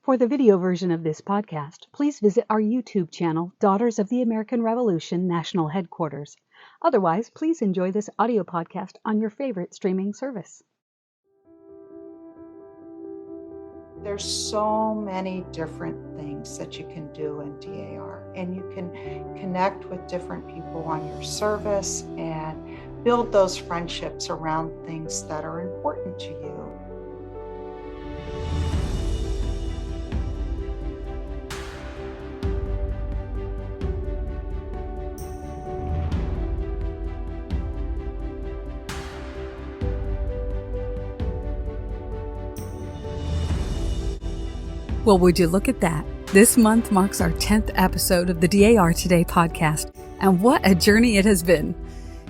For the video version of this podcast, please visit our YouTube channel, Daughters of the American Revolution National Headquarters. Otherwise, please enjoy this audio podcast on your favorite streaming service. There's so many different things that you can do in DAR, and you can connect with different people on your service and build those friendships around things that are important to you. Well, would you look at that? This month marks our 10th episode of the DAR Today podcast, and what a journey it has been.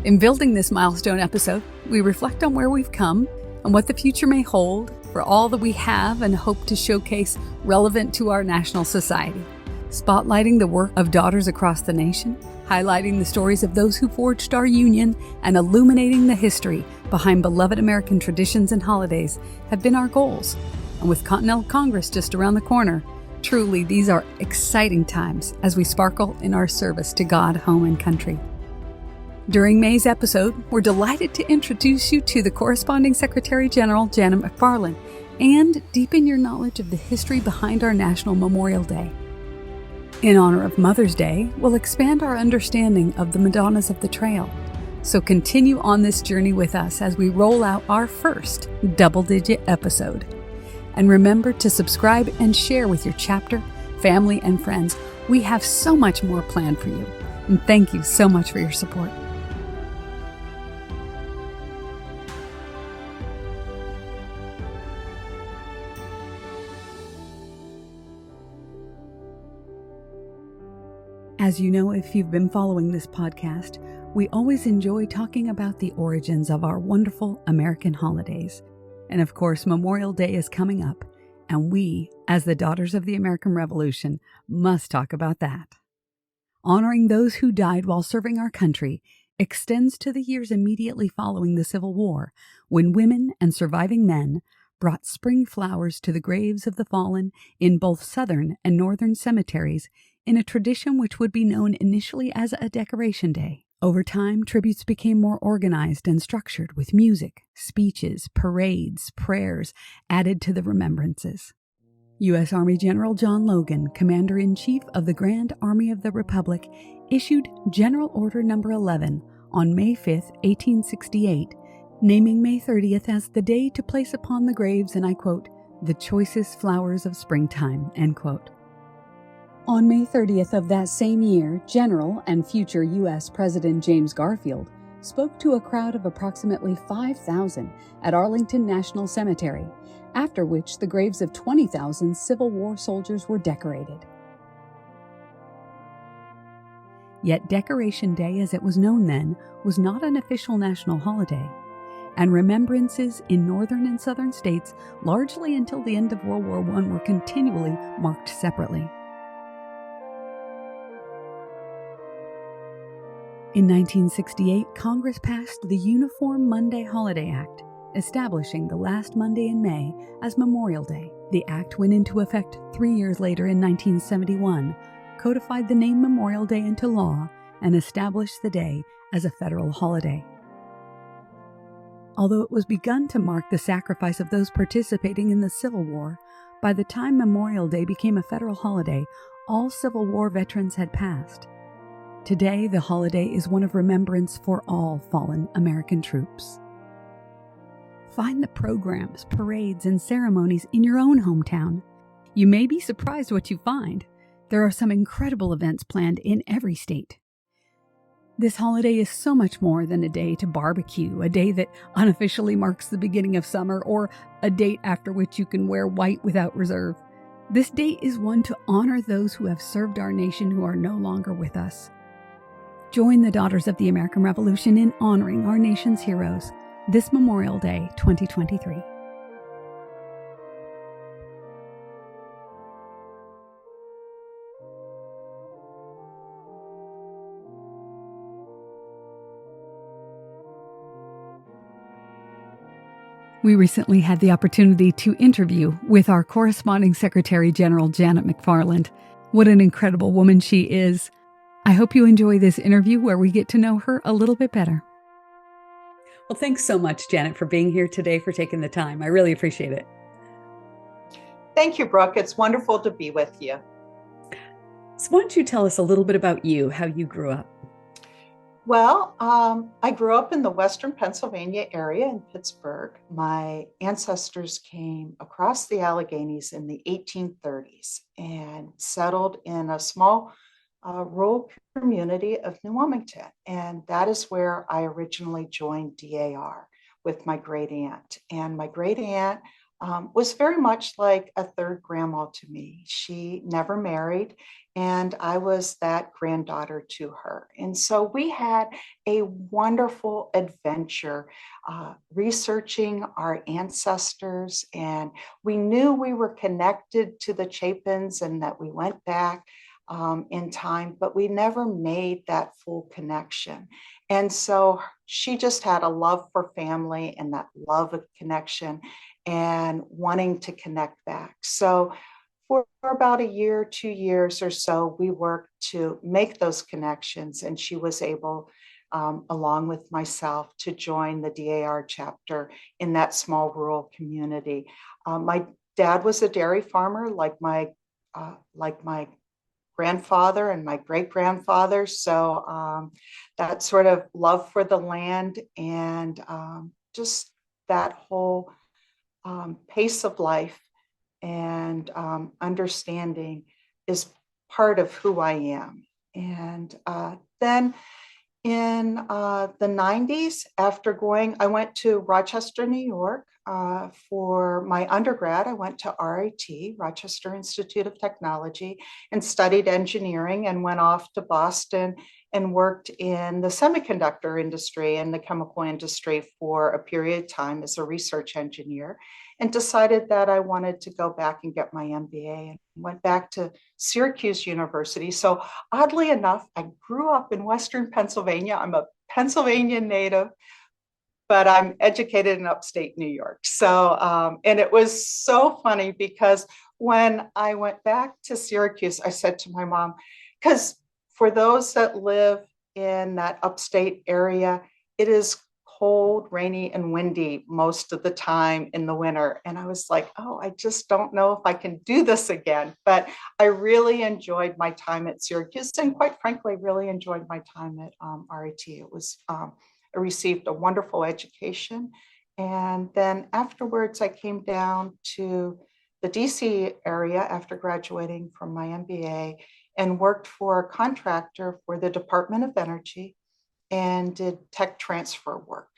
In building this milestone episode, we reflect on where we've come and what the future may hold for all that we have and hope to showcase relevant to our national society. Spotlighting the work of daughters across the nation, highlighting the stories of those who forged our union, and illuminating the history behind beloved American traditions and holidays have been our goals. And with Continental Congress just around the corner, truly these are exciting times as we sparkle in our service to God, home, and country. During May's episode, we're delighted to introduce you to the corresponding Secretary General, Janet McFarland, and deepen your knowledge of the history behind our National Memorial Day. In honor of Mother's Day, we'll expand our understanding of the Madonnas of the Trail. So continue on this journey with us as we roll out our first double-digit episode. And remember to subscribe and share with your chapter, family, and friends. We have so much more planned for you. And thank you so much for your support. As you know, if you've been following this podcast, we always enjoy talking about the origins of our wonderful American holidays. And of course, Memorial Day is coming up, and we, as the Daughters of the American Revolution, must talk about that. Honoring those who died while serving our country extends to the years immediately following the Civil War, when women and surviving men brought spring flowers to the graves of the fallen in both Southern and Northern cemeteries in a tradition which would be known initially as a Decoration Day. Over time, tributes became more organized and structured with music, speeches, parades, prayers added to the remembrances. U.S. Army General John Logan, Commander-in-Chief of the Grand Army of the Republic, issued General Order No. 11 on May 5, 1868, naming May 30th as the day to place upon the graves, and I quote, "the choicest flowers of springtime," end quote. On May 30th of that same year, General and future U.S. President James Garfield spoke to a crowd of approximately 5,000 at Arlington National Cemetery, after which the graves of 20,000 Civil War soldiers were decorated. Yet Decoration Day, as it was known then, was not an official national holiday, and remembrances in northern and southern states, largely until the end of World War I, were continually marked separately. In 1968, Congress passed the Uniform Monday Holiday Act, establishing the last Monday in May as Memorial Day. The act went into effect 3 years later in 1971, codified the name Memorial Day into law, and established the day as a federal holiday. Although it was begun to mark the sacrifice of those participating in the Civil War, by the time Memorial Day became a federal holiday, all Civil War veterans had passed. Today, the holiday is one of remembrance for all fallen American troops. Find the programs, parades, and ceremonies in your own hometown. You may be surprised what you find. There are some incredible events planned in every state. This holiday is so much more than a day to barbecue, a day that unofficially marks the beginning of summer, or a date after which you can wear white without reserve. This day is one to honor those who have served our nation who are no longer with us. Join the Daughters of the American Revolution in honoring our nation's heroes this Memorial Day 2023. We recently had the opportunity to interview with our corresponding Secretary General, Janet McFarland. What an incredible woman she is. I hope you enjoy this interview where we get to know her a little bit better. Well, thanks so much, Janet, for being here today, for taking the time. I really appreciate it. Thank you, Brooke. It's wonderful to be with you. So why don't you tell us a little bit about you, how you grew up? Well, I grew up in the Western Pennsylvania area in Pittsburgh. My ancestors came across the Alleghenies in the 1830s and settled in a small rural community of New Wilmington. And that is where I originally joined DAR with my great aunt. And my great aunt was very much like a third grandma to me. She never married, and I was that granddaughter to her. And so we had a wonderful adventure researching our ancestors, and we knew we were connected to the Chapins and that we went back in time, but we never made that full connection. And so she just had a love for family and that love of connection and wanting to connect back. So for about a year, 2 years or so, we worked to make those connections, and she was able, along with myself, to join the DAR chapter in that small rural community. My dad was a dairy farmer, like my grandfather and my great grandfather. So that sort of love for the land and just that whole pace of life and understanding is part of who I am. And then in the 90s, after I went to Rochester, New York for my undergrad. I went to RIT, Rochester Institute of Technology, and studied engineering, and went off to Boston and worked in the semiconductor industry and the chemical industry for a period of time as a research engineer, and decided that I wanted to go back and get my MBA, and went back to Syracuse University. So oddly enough, I grew up in Western Pennsylvania. I'm a Pennsylvania native, but I'm educated in upstate New York. So, and it was so funny because when I went back to Syracuse, I said to my mom, because for those that live in that upstate area, it is cold, rainy, and windy most of the time in the winter. And I was like, oh, I just don't know if I can do this again. But I really enjoyed my time at Syracuse, and quite frankly, really enjoyed my time at RIT. It was, I received a wonderful education. And then afterwards, I came down to the DC area after graduating from my MBA and worked for a contractor for the Department of Energy and did tech transfer work.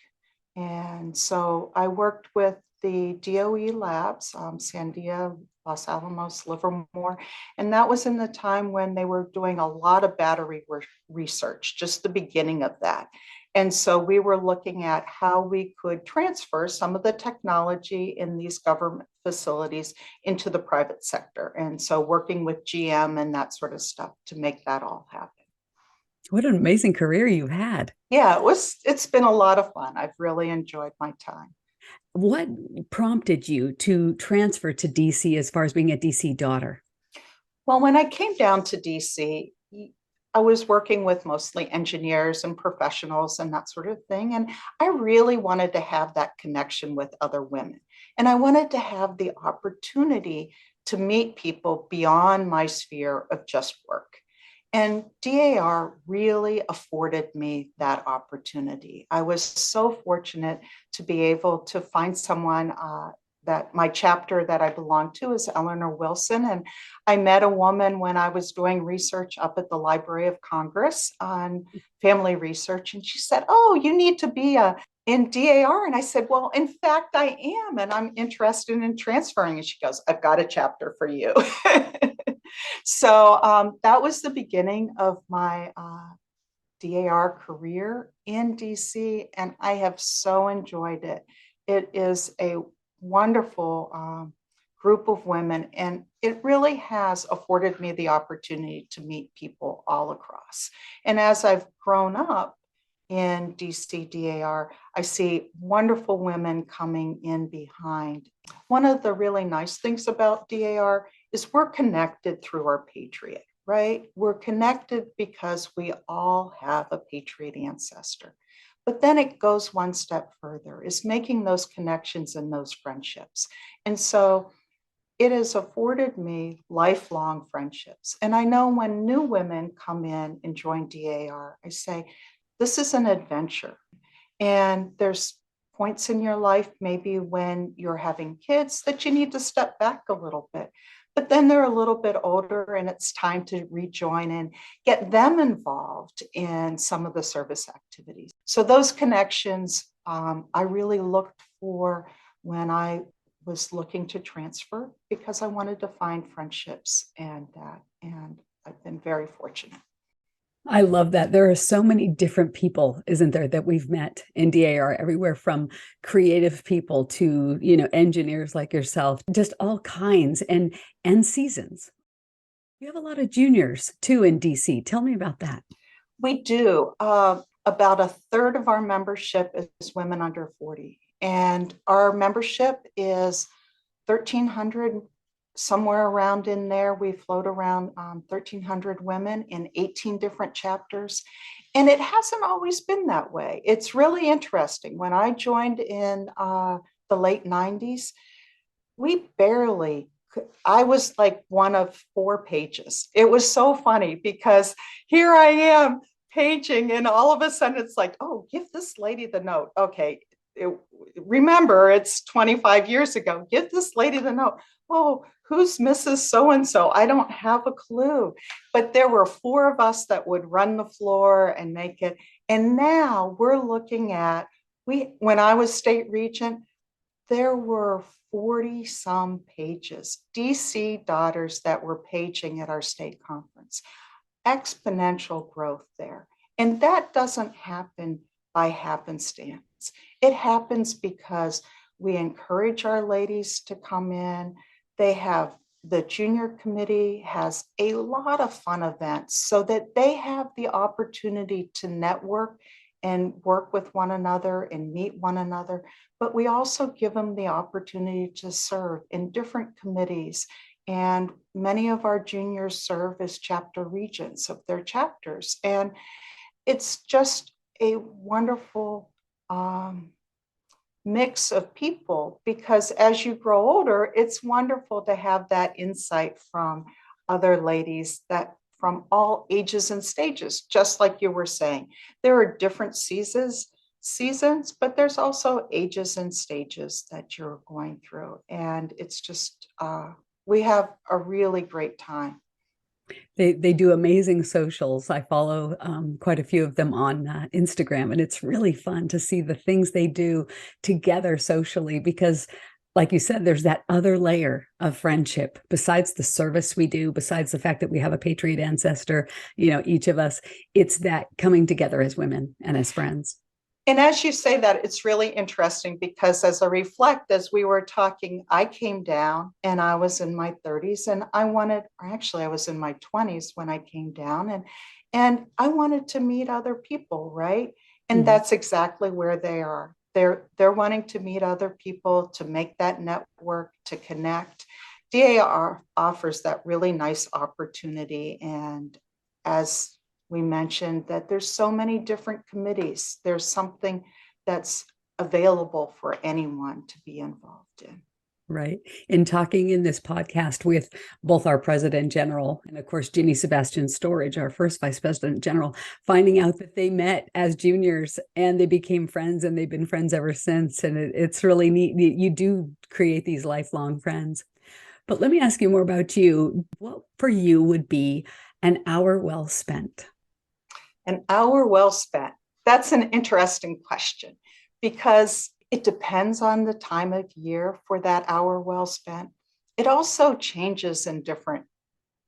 And so I worked with the DOE labs, Sandia, Los Alamos, Livermore, and that was in the time when they were doing a lot of battery research, just the beginning of that. And so we were looking at how we could transfer some of the technology in these government facilities into the private sector. And so working with GM and that sort of stuff to make that all happen. What an amazing career you've had. Yeah, it's been a lot of fun. I've really enjoyed my time. What prompted you to transfer to DC as far as being a DC daughter? Well, when I came down to DC, I was working with mostly engineers and professionals and that sort of thing. And I really wanted to have that connection with other women. And I wanted to have the opportunity to meet people beyond my sphere of just work. And DAR really afforded me that opportunity. I was so fortunate to be able to find someone that my chapter that I belong to is Eleanor Wilson. And I met a woman when I was doing research up at the Library of Congress on family research. And she said, oh, you need to be in DAR. And I said, well, in fact, I am. And I'm interested in transferring. And she goes, I've got a chapter for you. So that was the beginning of my DAR career in DC. And I have so enjoyed it. It is a wonderful group of women, and it really has afforded me the opportunity to meet people all across. And as I've grown up, in DC DAR. I see wonderful women coming in behind. One of the really nice things about DAR is we're connected through our Patriot, right? We're connected because we all have a Patriot ancestor. But then it goes one step further, is making those connections and those friendships. And so it has afforded me lifelong friendships. And I know when new women come in and join DAR, I say, this is an adventure. And there's points in your life, maybe when you're having kids, that you need to step back a little bit. But then they're a little bit older and it's time to rejoin and get them involved in some of the service activities. So those connections I really looked for when I was looking to transfer, because I wanted to find friendships and that. And I've been very fortunate. I love that. There are so many different people, isn't there, that we've met in DAR, everywhere from creative people to, engineers like yourself, just all kinds and seasons. You have a lot of juniors too in DC. Tell me about that. We do. About a third of our membership is women under 40. And our membership is 1,300, somewhere around in there. We float around 1,300 women in 18 different chapters. And it hasn't always been that way. It's really interesting. When I joined in the late 90s, I was like one of 4 pages. It was so funny because here I am paging and all of a sudden it's like, oh, give this lady the note. Okay. Remember, it's 25 years ago. Give this lady the note. Oh, who's Mrs. So-and-so? I don't have a clue. But there were 4 of us that would run the floor and make it. And now we're looking at, when I was state regent, there were 40 some pages, DC daughters that were paging at our state conference. Exponential growth there. And that doesn't happen by happenstance. It happens because we encourage our ladies to come in. The junior committee has a lot of fun events so that they have the opportunity to network and work with one another and meet one another. But we also give them the opportunity to serve in different committees. And many of our juniors serve as chapter regents of their chapters. And it's just a wonderful mix of people, because as you grow older, it's wonderful to have that insight from other ladies that from all ages and stages, just like you were saying. There are different seasons, but there's also ages and stages that you're going through. And it's just, we have a really great time. They do amazing socials. I follow quite a few of them on Instagram, and it's really fun to see the things they do together socially, because like you said, there's that other layer of friendship besides the service we do, besides the fact that we have a Patriot ancestor, each of us. It's that coming together as women and as friends. And as you say that, it's really interesting because as I reflect, as we were talking, I came down and I was in my 30s and I was in my 20s when I came down and I wanted to meet other people, right? And that's exactly where they are. They're wanting to meet other people, to make that network, to connect. DAR offers that really nice opportunity. And as we mentioned, that there's so many different committees. There's something that's available for anyone to be involved in. Right. In talking in this podcast with both our President General and, of course, Ginny Sebastian Storage, our first Vice President General, finding out that they met as juniors and they became friends and they've been friends ever since. And it's really neat. You do create these lifelong friends. But let me ask you more about you. What for you would be an hour well spent? An hour well spent. That's an interesting question because it depends on the time of year for that hour well spent. It also changes in different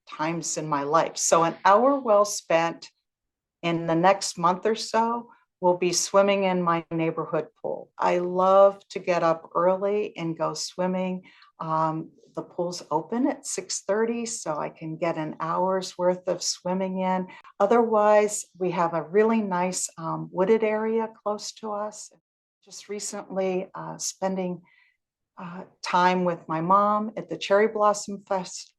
times in my life. So an hour well spent in the next month or so will be swimming in my neighborhood pool. I love to get up early and go swimming. the pool's open at 6:30, so I can get an hour's worth of swimming in. Otherwise, we have a really nice wooded area close to us. Just recently spending time with my mom at the Cherry Blossom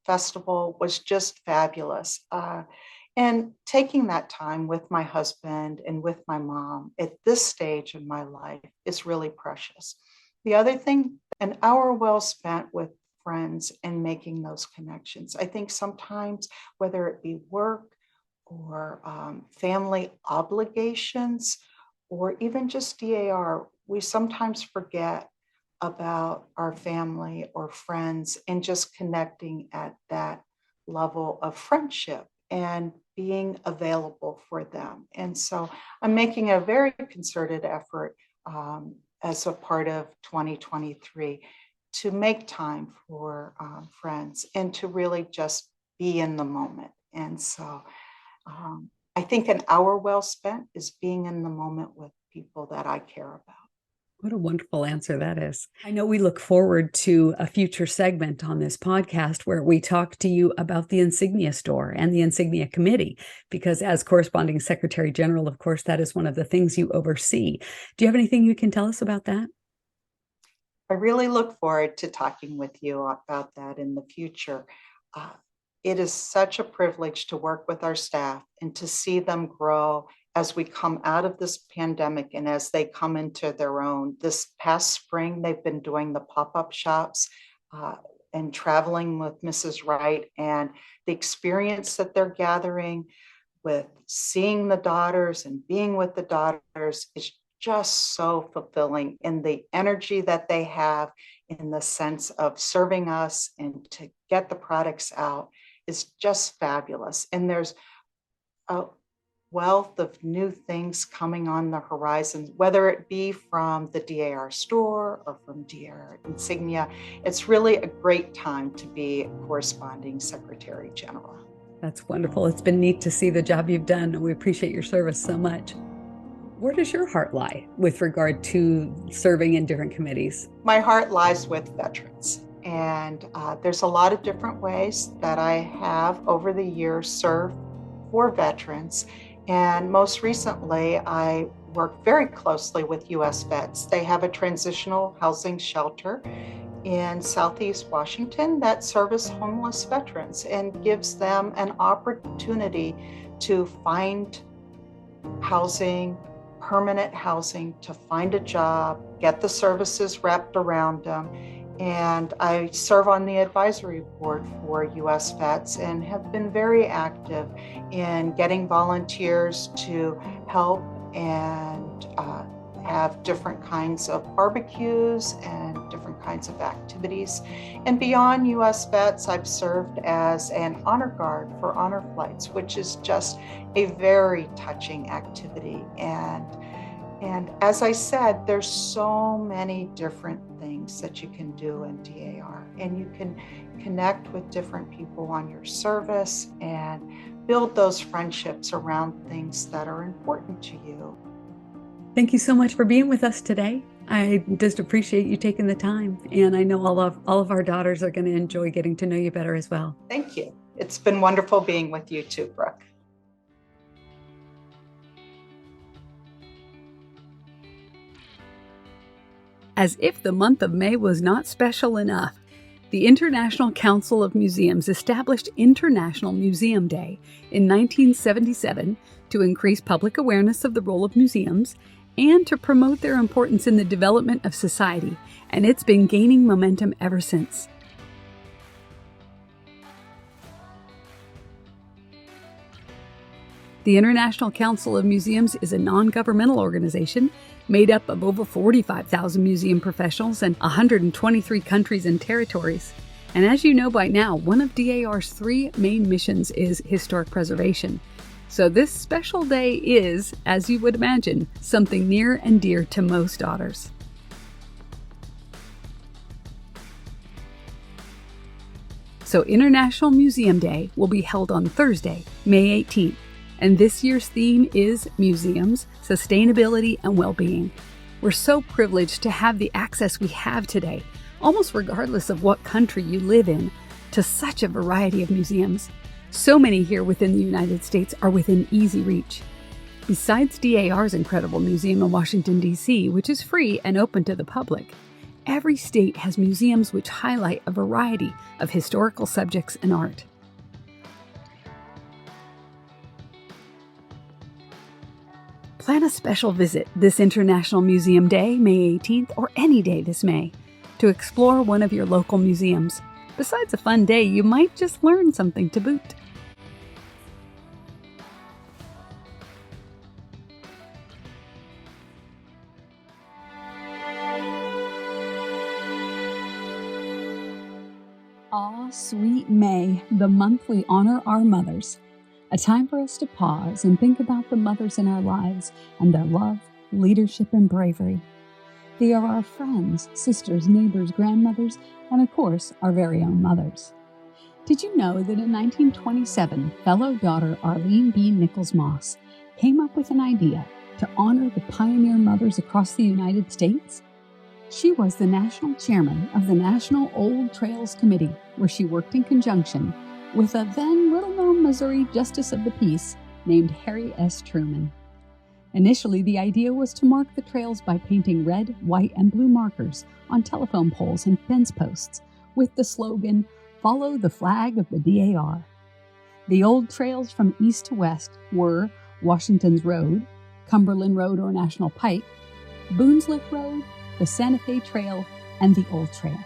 Festival was just fabulous. And taking that time with my husband and with my mom at this stage in my life is really precious. The other thing, an hour well spent with friends and making those connections. I think sometimes, whether it be work or family obligations, or even just DAR, we sometimes forget about our family or friends and just connecting at that level of friendship and being available for them. And so I'm making a very concerted effort as a part of 2023 to make time for friends and to really just be in the moment. And so I think an hour well spent is being in the moment with people that I care about. What a wonderful answer that is. I know we look forward to a future segment on this podcast where we talk to you about the Insignia Store and the Insignia Committee, because as corresponding Secretary General, of course, that is one of the things you oversee. Do you have anything you can tell us about that? I really look forward to talking with you about that in the future. It is such a privilege to work with our staff and to see them grow as we come out of this pandemic and as they come into their own. This past spring, they've been doing the pop-up shops and traveling with Mrs. Wright, and the experience that they're gathering with seeing the daughters and being with the daughters is just so fulfilling, and the energy that they have in the sense of serving us and to get the products out is just fabulous. And there's a wealth of new things coming on the horizon, whether it be from the DAR store or from DAR Insignia. It's really a great time to be corresponding Secretary General. That's wonderful. It's been neat to see the job you've done. We appreciate your service so much. Where does your heart lie with regard to serving in different committees? My heart lies with veterans. And there's a lot of different ways that I have over the years served for veterans. And most recently, I work very closely with U.S. Vets. They have a transitional housing shelter in Southeast Washington that serves homeless veterans and gives them an opportunity to find housing, permanent housing, to find a job, get the services wrapped around them. And I serve on the advisory board for U.S. Vets and have been very active in getting volunteers to help and have different kinds of barbecues and different kinds of activities. And beyond U.S. Vets, I've served as an honor guard for honor flights, which is just a very touching activity. And as I said, there's so many different things that you can do in DAR, and you can connect with different people on your service and build those friendships around things that are important to you. Thank you so much for being with us today. I just appreciate you taking the time, and I know all of our daughters are going to enjoy getting to know you better as well. Thank you. It's been wonderful being with you too, Brooke. As if the month of May was not special enough, the International Council of Museums established International Museum Day in 1977 to increase public awareness of the role of museums and to promote their importance in the development of society, and it's been gaining momentum ever since. The International Council of Museums is a non-governmental organization made up of over 45,000 museum professionals in 123 countries and territories. And as you know by now, one of DAR's 3 main missions is historic preservation. So this special day is, as you would imagine, something near and dear to most daughters. So International Museum Day will be held on Thursday, May 18th. And this year's theme is museums, sustainability, and well-being. We're so privileged to have the access we have today. almost regardless of what country you live in, to such a variety of museums. So many here within the United States are within easy reach. Besides DAR's incredible museum in Washington, D.C., which is free and open to the public, every state has museums which highlight a variety of historical subjects and art. Plan a special visit this International Museum Day, May 18th, or any day this May, to explore one of your local museums. Besides a fun day, you might just learn something to boot. Ah, sweet May, the month we honor our mothers. A time for us to pause and think about the mothers in our lives and their love, leadership, and bravery. They are our friends, sisters, neighbors, grandmothers, and of course, our very own mothers. Did you know that in 1927, fellow daughter Arlene B. Nichols Moss came up with an idea to honor the pioneer mothers across the United States? She was the national chairman of the National Old Trails Committee, where she worked in conjunction with a then little-known Missouri Justice of the Peace named Harry S. Truman. Initially, the idea was to mark the trails by painting red, white, and blue markers on telephone poles and fence posts with the slogan, "Follow the flag of the DAR." The old trails from east to west were Washington's Road, Cumberland Road or National Pike, Boonslick Road, the Santa Fe Trail, and the Old Trail.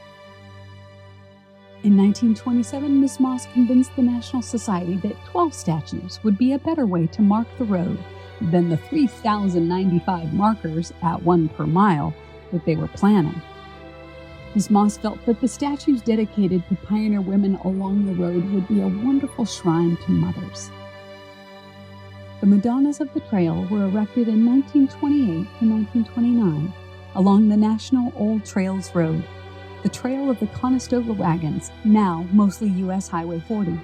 In 1927, Ms. Moss convinced the National Society that 12 statues would be a better way to mark the road than the 3,095 markers at 1 per mile that they were planning. Ms. Moss felt that the statues dedicated to pioneer women along the road would be a wonderful shrine to mothers. The Madonnas of the trail were erected in 1928 to 1929 along the National Old Trails Road, the trail of the Conestoga wagons, now mostly U.S. Highway 40.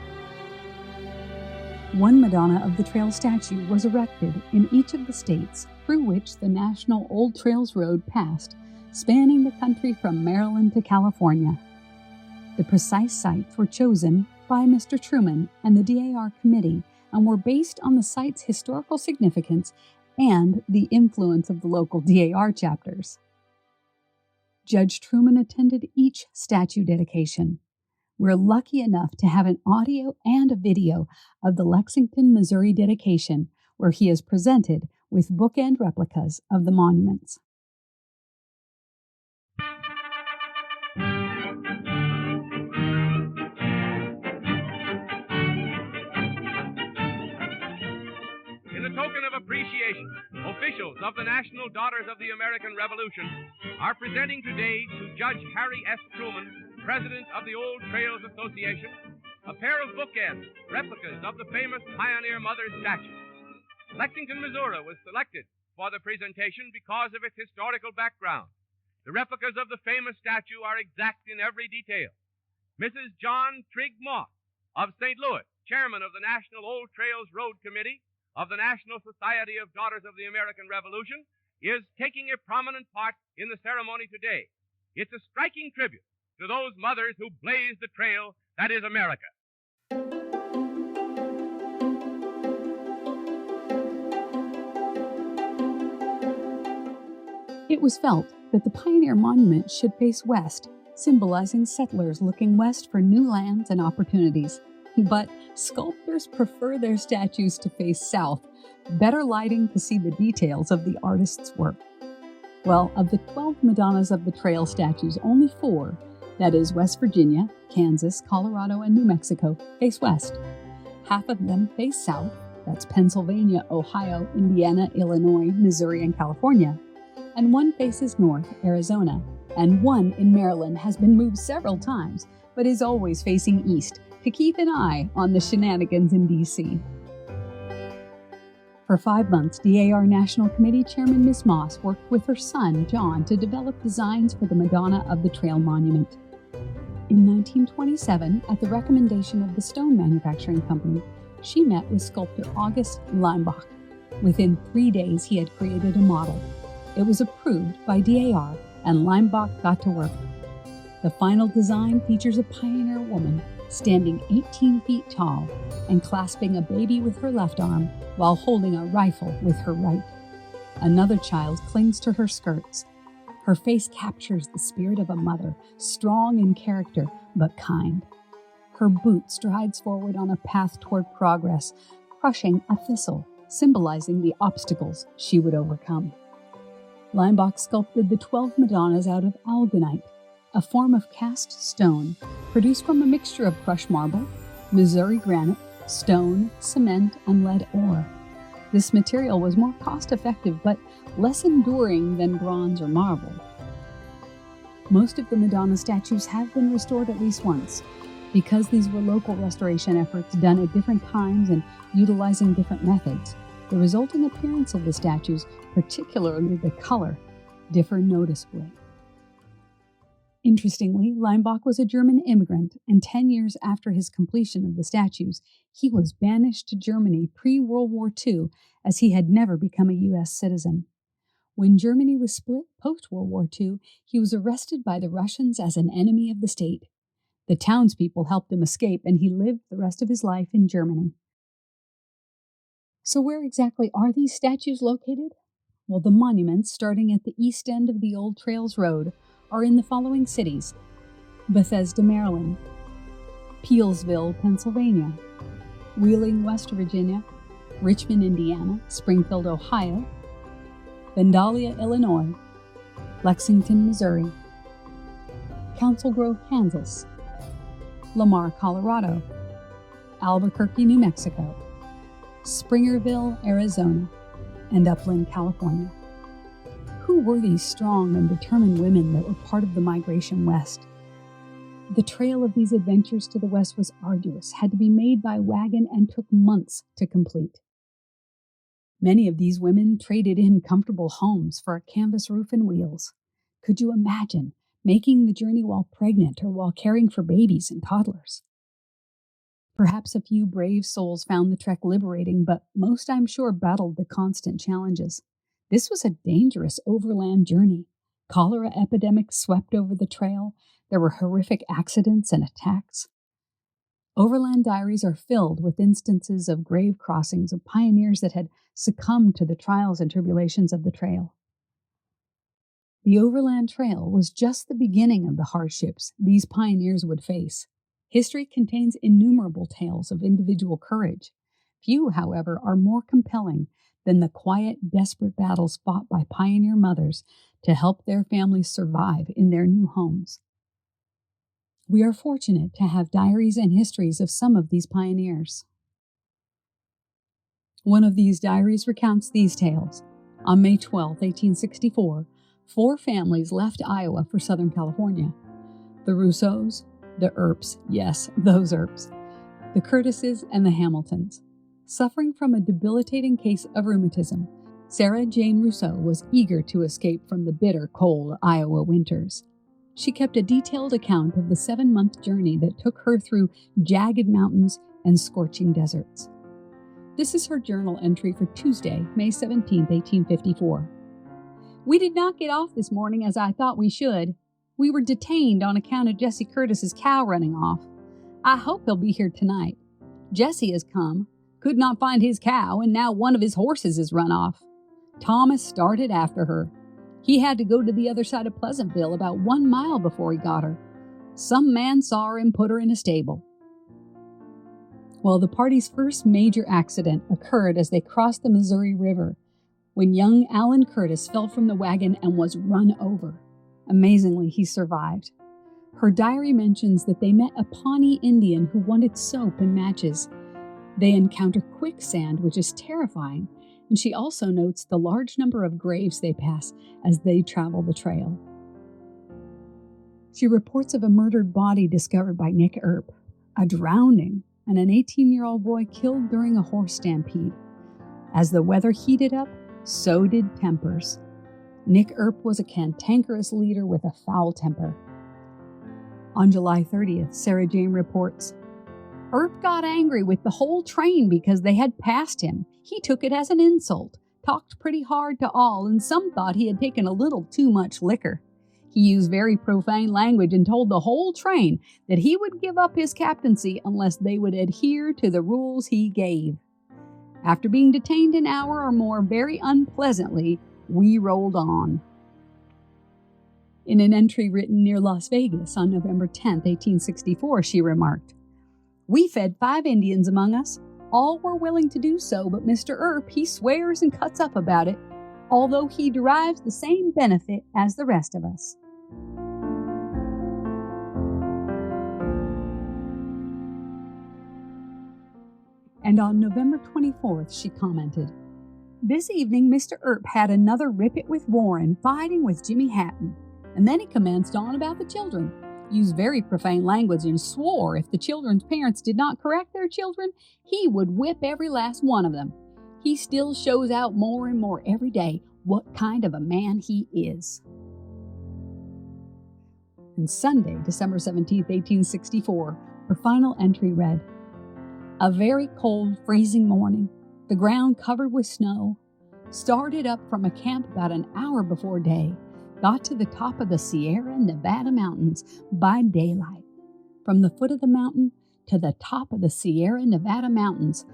One Madonna of the Trail statue was erected in each of the states through which the National Old Trails Road passed, spanning the country from Maryland to California. The precise sites were chosen by Mr. Truman and the DAR committee and were based on the site's historical significance and the influence of the local DAR chapters. Judge Truman attended each statue dedication. We're lucky enough to have an audio and a video of the Lexington, Missouri dedication, where he is presented with bookend replicas of the monuments. In a token of appreciation, officials of the National Daughters of the American Revolution are presenting today to Judge Harry S. Truman, President of the Old Trails Association, a pair of bookends, replicas of the famous Pioneer Mother's statue. Lexington, Missouri was selected for the presentation because of its historical background. The replicas of the famous statue are exact in every detail. Mrs. John Trigg Moss of St. Louis, chairman of the National Old Trails Road Committee of the National Society of Daughters of the American Revolution, is taking a prominent part in the ceremony today. It's a striking tribute to those mothers who blazed the trail that is America. It was felt that the Pioneer Monument should face west, symbolizing settlers looking west for new lands and opportunities. But sculptors prefer their statues to face south, better lighting to see the details of the artist's work. Well, of the 12 Madonnas of the Trail statues, only 4, that is West Virginia, Kansas, Colorado, and New Mexico, face west. Half of them face south, that's Pennsylvania, Ohio, Indiana, Illinois, Missouri, and California. And one faces north, Arizona, and one in Maryland has been moved several times, but is always facing east, to keep an eye on the shenanigans in D.C. For 5 months, DAR National Committee Chairman Ms. Moss worked with her son, John, to develop designs for the Madonna of the Trail Monument. In 1927, at the recommendation of the Stone Manufacturing Company, she met with sculptor August Leimbach. Within 3 days, he had created a model. It was approved by DAR, and Leimbach got to work. The final design features a pioneer woman standing 18 feet tall and clasping a baby with her left arm while holding a rifle with her right. Another child clings to her skirts. Her face captures the spirit of a mother, strong in character but kind. Her boot strides forward on a path toward progress, crushing a thistle, symbolizing the obstacles she would overcome. Leimbach sculpted the 12 Madonnas out of algonite, a form of cast stone produced from a mixture of crushed marble, Missouri granite, stone, cement, and lead ore. This material was more cost-effective but less enduring than bronze or marble. Most of the Madonna statues have been restored at least once. Because these were local restoration efforts done at different times and utilizing different methods, the resulting appearance of the statues, particularly the color, differ noticeably. Interestingly, Leimbach was a German immigrant, and 10 years after his completion of the statues, he was banished to Germany pre-World War II as he had never become a U.S. citizen. When Germany was split post-World War II, he was arrested by the Russians as an enemy of the state. The townspeople helped him escape, and he lived the rest of his life in Germany. So where exactly are these statues located? Well, the monuments, starting at the east end of the Old Trails Road, are in the following cities: Bethesda, Maryland; Peelsville, Pennsylvania; Wheeling, West Virginia; Richmond, Indiana; Springfield, Ohio; Vandalia, Illinois; Lexington, Missouri; Council Grove, Kansas; Lamar, Colorado; Albuquerque, New Mexico; Springerville, Arizona; and Upland, California. Who were these strong and determined women that were part of the migration west? The trail of these adventures to the west was arduous, had to be made by wagon, and took months to complete. Many of these women traded in comfortable homes for a canvas roof and wheels. Could you imagine making the journey while pregnant or while caring for babies and toddlers? Perhaps a few brave souls found the trek liberating, but most, I'm sure, battled the constant challenges. This was a dangerous overland journey. Cholera epidemics swept over the trail. There were horrific accidents and attacks. Overland diaries are filled with instances of grave crossings of pioneers that had succumbed to the trials and tribulations of the trail. The Overland Trail was just the beginning of the hardships these pioneers would face. History contains innumerable tales of individual courage. Few, however, are more compelling than the quiet, desperate battles fought by pioneer mothers to help their families survive in their new homes. We are fortunate to have diaries and histories of some of these pioneers. One of these diaries recounts these tales. On May 12, 1864, 4 families left Iowa for Southern California. The Rousseaus, the Earps, yes, those Earps, the Curtises, and the Hamiltons. Suffering from a debilitating case of rheumatism, Sarah Jane Rousseau was eager to escape from the bitter, cold Iowa winters. She kept a detailed account of the 7-month journey that took her through jagged mountains and scorching deserts. This is her journal entry for Tuesday, May 17, 1854. "We did not get off this morning as I thought we should. We were detained on account of Jesse Curtis's cow running off. I hope he'll be here tonight. Jesse has come, could not find his cow, and now one of his horses has run off. Thomas started after her. He had to go to the other side of Pleasantville about 1 mile before he got her. Some man saw her and put her in a stable." Well, the party's first major accident occurred as they crossed the Missouri River, when young Alan Curtis fell from the wagon and was run over. Amazingly, he survived. Her diary mentions that they met a Pawnee Indian who wanted soap and matches. They encounter quicksand, which is terrifying, and she also notes the large number of graves they pass as they travel the trail. She reports of a murdered body discovered by Nick Earp, a drowning, and an 18-year-old boy killed during a horse stampede. As the weather heated up, so did tempers. Nick Earp was a cantankerous leader with a foul temper. On July 30th, Sarah Jane reports, "Earp got angry with the whole train because they had passed him. He took it as an insult, talked pretty hard to all, and some thought he had taken a little too much liquor. He used very profane language and told the whole train that he would give up his captaincy unless they would adhere to the rules he gave. After being detained an hour or more very unpleasantly, we rolled on. In an entry written near Las Vegas on November 10, 1864, she remarked, "We fed 5 Indians among us. All were willing to do so, but Mr. Earp, he swears and cuts up about it, although he derives the same benefit as the rest of us." And on November 24th, she commented, "This evening Mr. Earp had another rip it with Warren, fighting with Jimmy Hatton, and then he commenced on about the children, used very profane language, and swore if the children's parents did not correct their children, he would whip every last one of them. He still shows out more and more every day what kind of a man he is." And Sunday, December 17, 1864, her final entry read, "A very cold, freezing morning, the ground covered with snow. Started up from a camp about an hour before day. Got to the top of the Sierra Nevada mountains by daylight. From the foot of the mountain to the top of the Sierra Nevada mountains.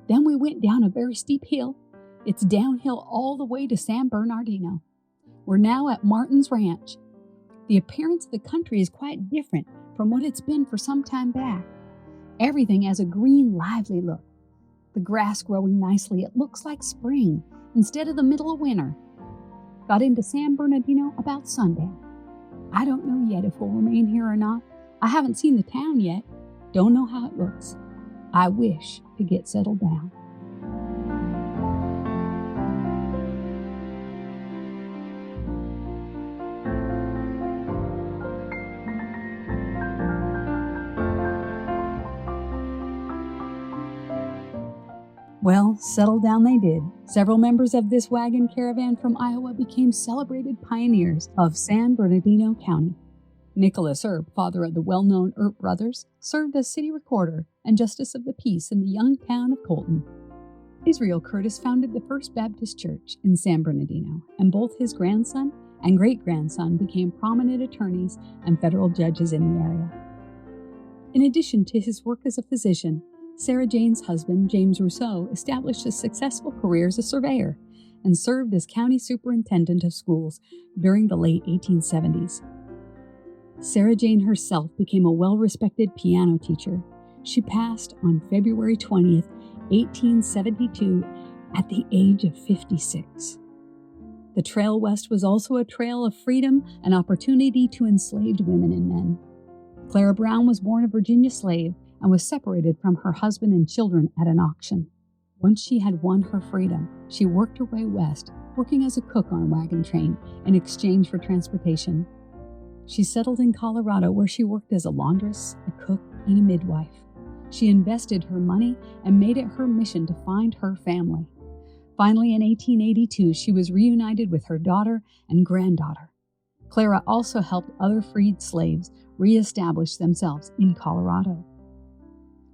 Then we went down a very steep hill. It's downhill all the way to San Bernardino. We're now at Martin's Ranch. The appearance of the country is quite different from what it's been for some time back. Everything has a green, lively look. The grass growing nicely. It looks like spring instead of the middle of winter. Got into San Bernardino about sundown. I don't know yet if we'll remain here or not. I haven't seen the town yet. Don't know how it looks. I wish to get settled down." Well, settle down they did. Several members of this wagon caravan from Iowa became celebrated pioneers of San Bernardino County. Nicholas Earp, father of the well-known Earp brothers, served as city recorder and justice of the peace in the young town of Colton. Israel Curtis founded the First Baptist Church in San Bernardino, and both his grandson and great-grandson became prominent attorneys and federal judges in the area. In addition to his work as a physician, Sarah Jane's husband, James Rousseau, established a successful career as a surveyor and served as county superintendent of schools during the late 1870s. Sarah Jane herself became a well-respected piano teacher. She passed on February 20th, 1872, at the age of 56. The Trail West was also a trail of freedom and opportunity to enslaved women and men. Clara Brown was born a Virginia slave and was separated from her husband and children at an auction. Once she had won her freedom, she worked her way west, working as a cook on a wagon train in exchange for transportation. She settled in Colorado, where she worked as a laundress, a cook, and a midwife. She invested her money and made it her mission to find her family. Finally, in 1882, she was reunited with her daughter and granddaughter. Clara also helped other freed slaves reestablish themselves in Colorado.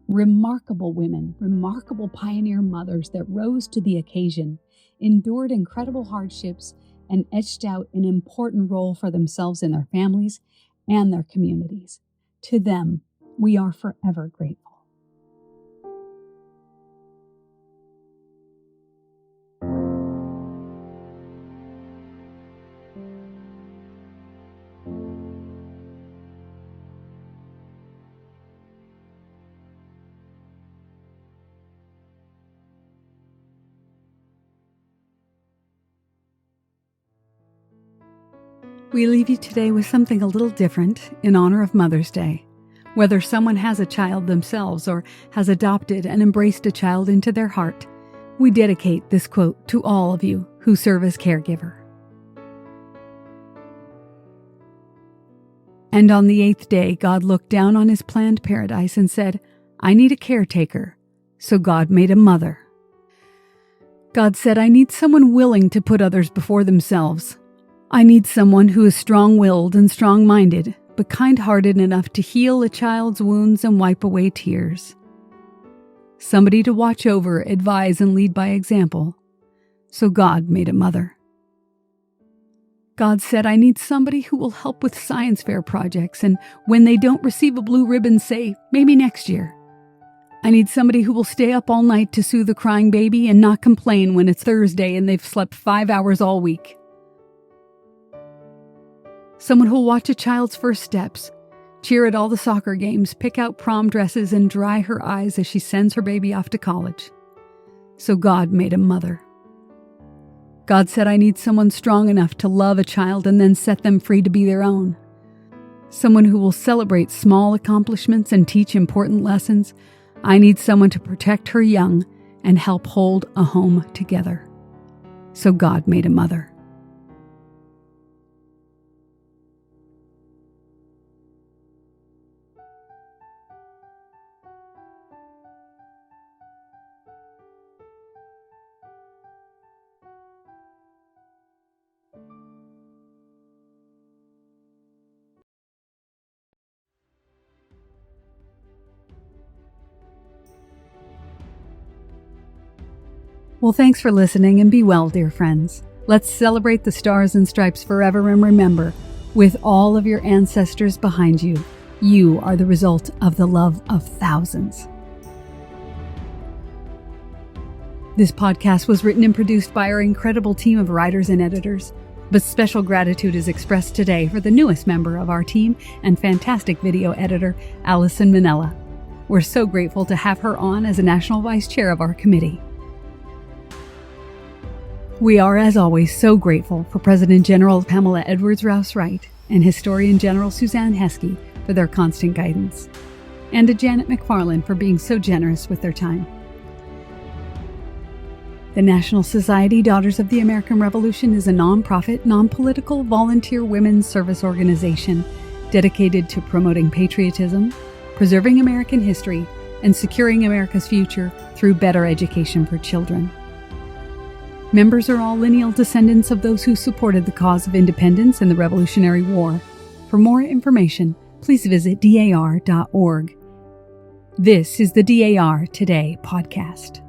Remarkable women, remarkable pioneer mothers that rose to the occasion, endured incredible hardships, and etched out an important role for themselves and their families and their communities. To them, we are forever grateful. We leave you today with something a little different in honor of Mother's Day. Whether someone has a child themselves or has adopted and embraced a child into their heart, we dedicate this quote to all of you who serve as caregiver. And on the 8th day, God looked down on his planned paradise and said, "I need a caretaker." So God made a mother. God said, "I need someone willing to put others before themselves. I need someone who is strong-willed and strong-minded, but kind-hearted enough to heal a child's wounds and wipe away tears. Somebody to watch over, advise, and lead by example." So God made a mother. God said, I need somebody who will help with science fair projects, and when they don't receive a blue ribbon, say, maybe next year. I need somebody who will stay up all night to soothe a crying baby and not complain when it's Thursday and they've slept 5 hours all week. Someone who'll watch a child's first steps, cheer at all the soccer games, pick out prom dresses, and dry her eyes as she sends her baby off to college. So God made a mother. God said, I need someone strong enough to love a child and then set them free to be their own. Someone who will celebrate small accomplishments and teach important lessons. I need someone to protect her young and help hold a home together. So God made a mother. Well, thanks for listening, and be well, dear friends. Let's celebrate the Stars and Stripes forever, and remember, with all of your ancestors behind you, you are the result of the love of thousands. This podcast was written and produced by our incredible team of writers and editors, but special gratitude is expressed today for the newest member of our team and fantastic video editor, Allison Manella. We're so grateful to have her on as a National Vice Chair of our committee. We are, as always, so grateful for President General Pamela Rouse Wright and Historian General Suzanne Heskey for their constant guidance, and to Janet McFarland for being so generous with their time. The National Society Daughters of the American Revolution is a nonprofit, non-political, volunteer women's service organization dedicated to promoting patriotism, preserving American history, and securing America's future through better education for children. Members are all lineal descendants of those who supported the cause of independence in the Revolutionary War. For more information, please visit dar.org. This is the DAR Today podcast.